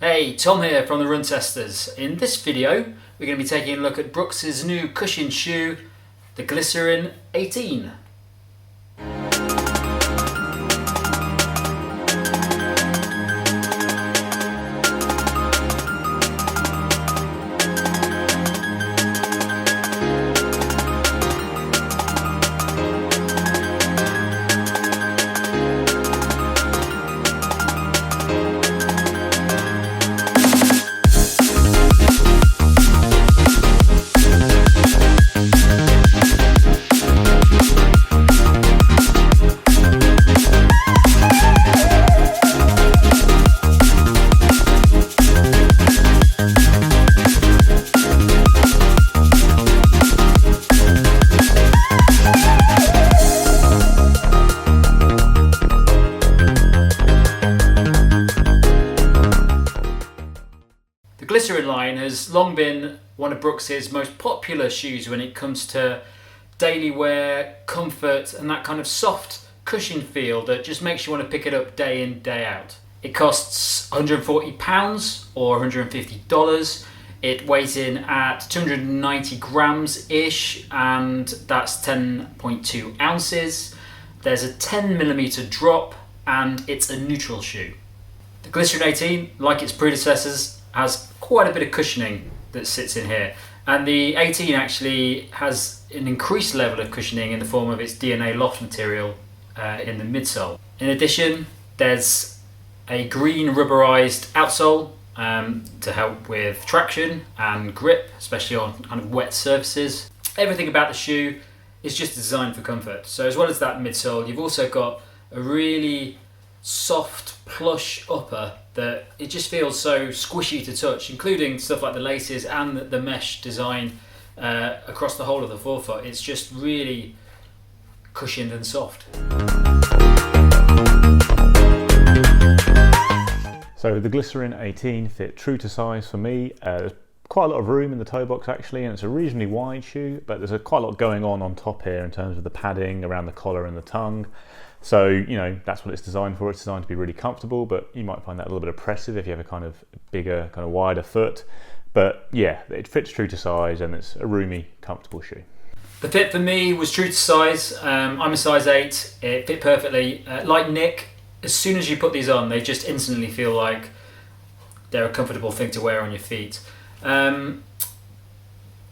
Hey, Tom here from the Run Testers. In this video, we're going to be taking a look at Brooks' new cushion shoe, the Glycerin 18. The Glycerin line has long been one of Brooks' most popular shoes when it comes to daily wear, comfort, and that kind of soft cushion feel that just makes you want to pick it up day in, day out. It costs £140 or $150. It weighs in at 290 grams-ish, and that's 10.2 ounces. There's a 10mm drop, and it's a neutral shoe. The Glycerin 18, like its predecessors, has quite a bit of cushioning that sits in here, and the 18 actually has an increased level of cushioning in the form of its DNA loft material in the midsole. In addition, there's a green rubberized outsole to help with traction and grip, especially on kind of wet surfaces. Everything about the shoe is just designed for comfort. So as well as that midsole, you've also got a really soft, plush upper that it just feels so squishy to touch, including stuff like the laces and the mesh design across the whole of the forefoot. It's just really cushioned and soft. So the Glycerin 18 fit true to size for me. There's quite a lot of room in the toe box actually, and it's a reasonably wide shoe, but there's quite a lot going on top here in terms of the padding around the collar and the tongue. So, you know, that's what it's designed for. It's designed to be really comfortable, but you might find that a little bit oppressive if you have a kind of bigger, kind of wider foot. But yeah, it fits true to size and it's a roomy, comfortable shoe. The fit for me was true to size. I'm a size 8. It fit perfectly. Like Nick, as soon as you put these on, they just instantly feel like they're a comfortable thing to wear on your feet. The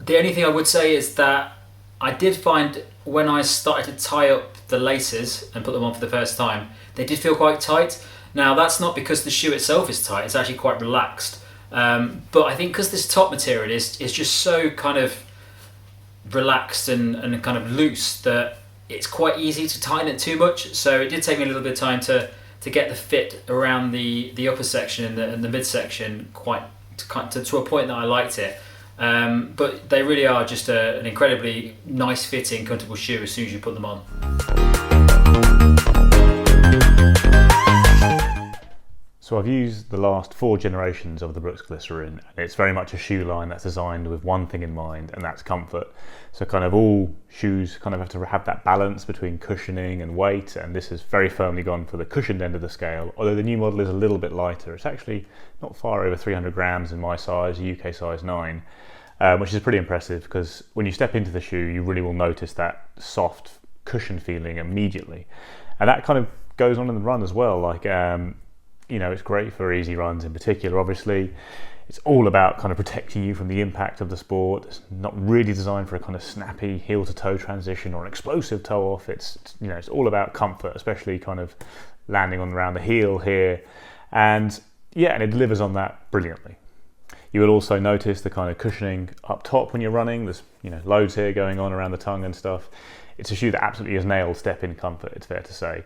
only thing I would say is that I did find when I started to tie up the laces and put them on for the first time, they did feel quite tight. Now that's not because the shoe itself is tight, it's actually quite relaxed. But I think because this top material is just so kind of relaxed and kind of loose that it's quite easy to tighten it too much. So it did take me a little bit of time to get the fit around the upper section and the midsection to a point that I liked it. But they really are just an incredibly nice fitting, comfortable shoe as soon as you put them on. So I've used the last 4 generations of the Brooks Glycerin, and it's very much a shoe line that's designed with one thing in mind, and that's comfort. So kind of all shoes kind of have to have that balance between cushioning and weight, and this has very firmly gone for the cushioned end of the scale, although the new model is a little bit lighter. It's actually not far over 300 grams in my size, UK size 9, which is pretty impressive because when you step into the shoe, you really will notice that soft cushion feeling immediately. And that kind of goes on in the run as well. Like, you know, it's great for easy runs in particular, obviously. It's all about kind of protecting you from the impact of the sport. It's not really designed for a kind of snappy heel to toe transition or an explosive toe off. It's, you know, it's all about comfort, especially kind of landing on around the heel here. And yeah, and it delivers on that brilliantly. You will also notice the kind of cushioning up top when you're running. There's, you know, loads here going on around the tongue and stuff. It's a shoe that absolutely has nailed step-in comfort, it's fair to say.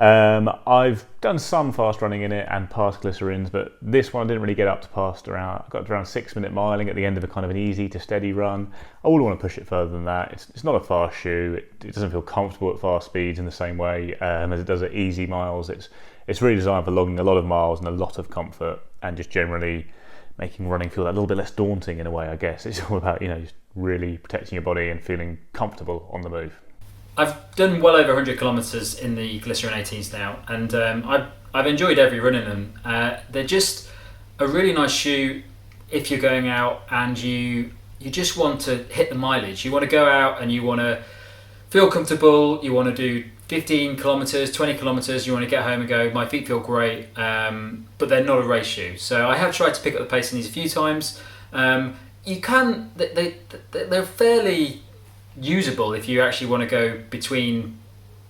I've done some fast running in it and past Glycerins, but this one I didn't really get up to past around, I got to around 6-minute miling at the end of a kind of an easy to steady run. I wouldn't want to push it further than that. It's not a fast shoe. It doesn't feel comfortable at fast speeds in the same way as it does at easy miles. It's really designed for logging a lot of miles and a lot of comfort and just generally making running feel a little bit less daunting in a way, I guess. It's all about, you know, just really protecting your body and feeling comfortable on the move. I've done well over 100 kilometres in the Glycerin 18s now, and I've enjoyed every run in them. They're just a really nice shoe if you're going out and you just want to hit the mileage. You want to go out and you want to feel comfortable. You want to do 15 kilometers, 20 kilometers. You want to get home and go, my feet feel great, but they're not a race shoe. So I have tried to pick up the pace in these a few times. You can, they're fairly usable if you actually want to go between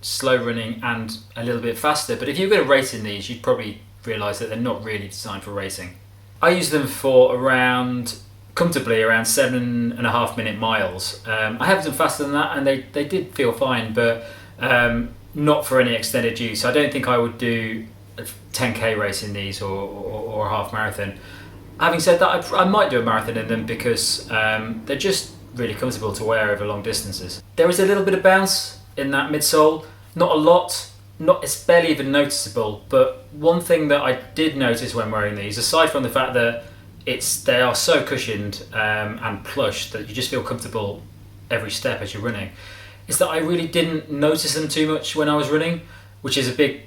slow running and a little bit faster. But if you're going to race in these, you'd probably realise that they're not really designed for racing. I use them for comfortably around 7.5 minute miles. I have them faster than that, and they did feel fine, but not for any extended use. I don't think I would do a 10k race in these or a half marathon. Having said that, I might do a marathon in them because they're just really comfortable to wear over long distances. There is a little bit of bounce in that midsole, not a lot, it's barely even noticeable, but one thing that I did notice when wearing these, aside from the fact that they are so cushioned and plush that you just feel comfortable every step as you're running, is that I really didn't notice them too much when I was running, which is a big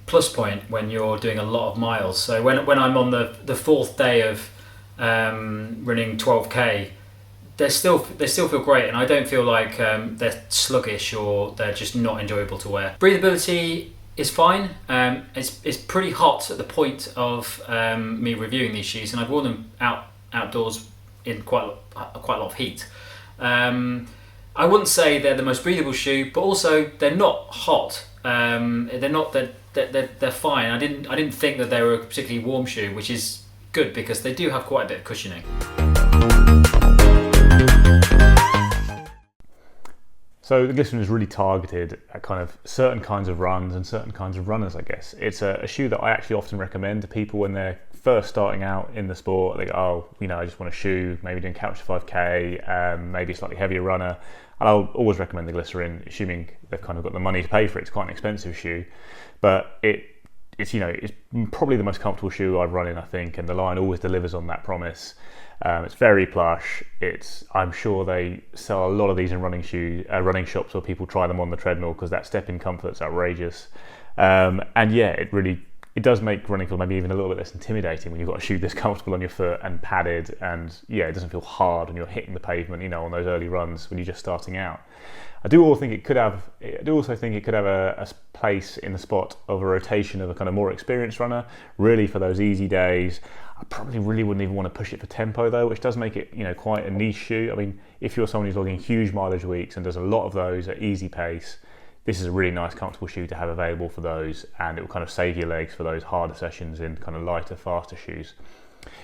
plus point when you're doing a lot of miles. So when I'm on the fourth day of running 12k, they still feel great, and I don't feel like they're sluggish or they're just not enjoyable to wear. Breathability is fine. It's pretty hot at the point of me reviewing these shoes, and I've worn them outdoors in quite a lot of heat. I wouldn't say they're the most breathable shoe, but also they're not hot. They're fine. I didn't think that they were a particularly warm shoe, which is good because they do have quite a bit of cushioning. So the Glycerin is really targeted at kind of certain kinds of runs and certain kinds of runners, I guess. It's a shoe that I actually often recommend to people when they're first starting out in the sport. They go, I just want a shoe, maybe doing couch to 5k, maybe a slightly heavier runner. And I'll always recommend the Glycerin, assuming they've kind of got the money to pay for it. It's quite an expensive shoe, but it's probably the most comfortable shoe I've run in, I think, and the line always delivers on that promise. It's very plush. I'm sure they sell a lot of these in running shops where people try them on the treadmill because that step-in comfort's outrageous. And yeah, it does make running feel maybe even a little bit less intimidating when you've got a shoe that's comfortable on your foot and padded, and yeah, it doesn't feel hard when you're hitting the pavement, on those early runs when you're just starting out. I do also think it could have a place in the spot of a rotation of a kind of more experienced runner, really for those easy days. I probably really wouldn't even want to push it for tempo though, which does make it quite a niche shoe. I mean, if you're someone who's logging huge mileage weeks and does a lot of those at easy pace, this is a really nice comfortable shoe to have available for those, and it will kind of save your legs for those harder sessions in kind of lighter, faster shoes.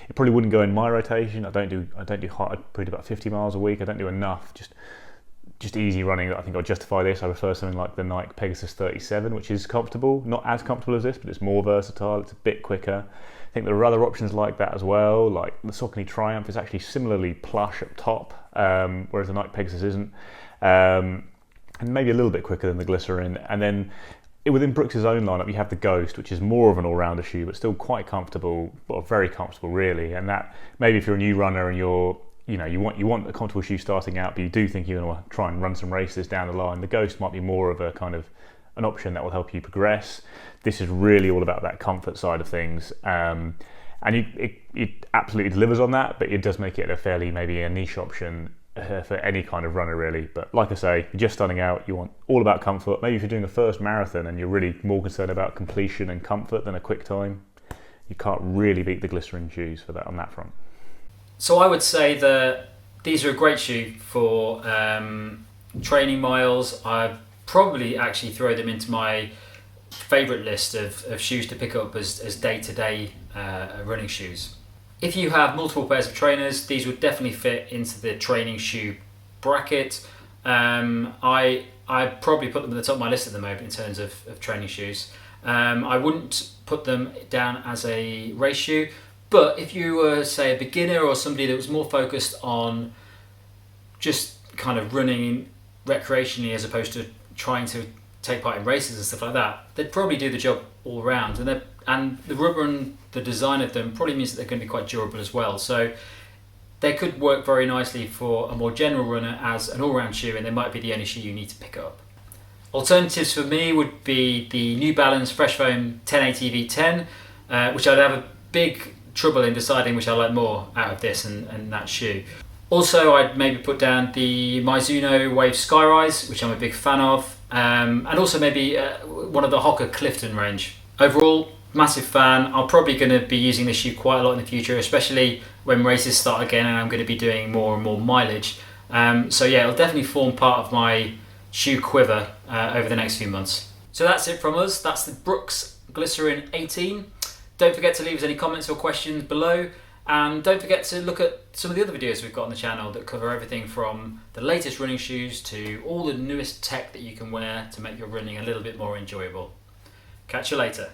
It probably wouldn't go in my rotation. I don't do hard. I probably do about 50 miles a week. I don't do enough. Just easy running that I think I'll justify this. I prefer something like the Nike Pegasus 37, which is comfortable, not as comfortable as this, but it's more versatile. It's a bit quicker. I think there are other options like that as well, like the Saucony Triumph is actually similarly plush up top, whereas the Nike Pegasus isn't, and maybe a little bit quicker than the Glycerin. And then within Brooks's own lineup, you have the Ghost, which is more of an all-rounder shoe, but still quite comfortable, or very comfortable really. And that maybe if you're a new runner and you want a comfortable shoe starting out, but you do think you're going to try and run some races down the line, the Ghost might be more of a kind of an option that will help you progress. This is really all about that comfort side of things, and it absolutely delivers on that, but it does make it maybe a niche option for any kind of runner really. But like I say, you're just starting out, you want all about comfort. Maybe if you're doing a first marathon and you're really more concerned about completion and comfort than a quick time, you can't really beat the Glycerin shoes for that on that front. So I would say that these are a great shoe for training miles. I probably actually throw them into my favourite list of shoes to pick up as day-to-day running shoes. If you have multiple pairs of trainers, these would definitely fit into the training shoe bracket. I probably put them at the top of my list at the moment in terms of training shoes. I wouldn't put them down as a race shoe, but if you were, say, a beginner or somebody that was more focused on just kind of running recreationally as opposed to trying to take part in races and stuff like that, they'd probably do the job all round. And the rubber and the design of them probably means that they're going to be quite durable as well. So they could work very nicely for a more general runner as an all-round shoe, and they might be the only shoe you need to pick up. Alternatives for me would be the New Balance Fresh Foam 1080 V10, which I'd have a big trouble in deciding which I like more out of this and that shoe. Also, I'd maybe put down the Mizuno Wave Skyrise, which I'm a big fan of, and also maybe one of the Hoka Clifton range. Overall, massive fan. I'm probably going to be using this shoe quite a lot in the future, especially when races start again and I'm going to be doing more and more mileage. So yeah, it'll definitely form part of my shoe quiver over the next few months. So that's it from us. That's the Brooks Glycerin 18. Don't forget to leave us any comments or questions below. And don't forget to look at some of the other videos we've got on the channel that cover everything from the latest running shoes to all the newest tech that you can wear to make your running a little bit more enjoyable. Catch you later.